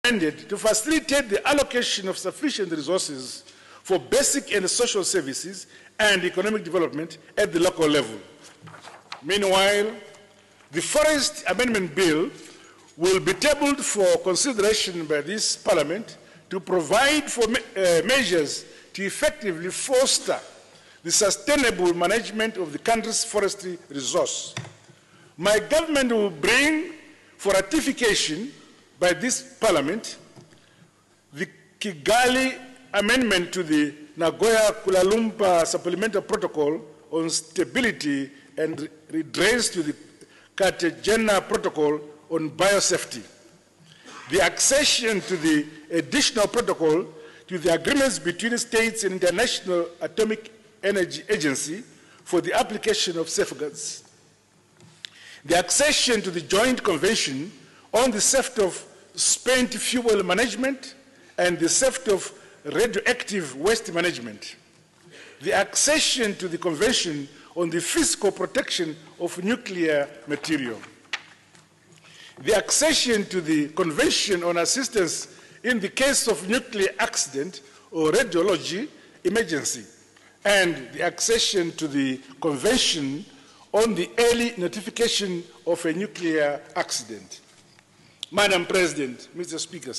to facilitate the allocation of sufficient resources for basic and social services and economic development at the local level. Meanwhile, the Forest Amendment Bill will be tabled for consideration by this Parliament to provide for measures to effectively foster the sustainable management of the country's forestry resource. My government will bring for ratification by this Parliament the Kigali Amendment to the Nagoya-Kuala Lumpur Supplemental Protocol on Stability and redress to the Cartagena Protocol on Biosafety, the accession to the additional protocol to the agreements between states and International Atomic Energy Agency for the application of safeguards, the accession to the Joint Convention on the theft of spent fuel management and the theft of radioactive waste management, the accession to the Convention on the physical protection of nuclear material, the accession to the Convention on assistance in the case of nuclear accident or radiology emergency, and the accession to the Convention on the early notification of a nuclear accident. Madam President, Mr. Speaker,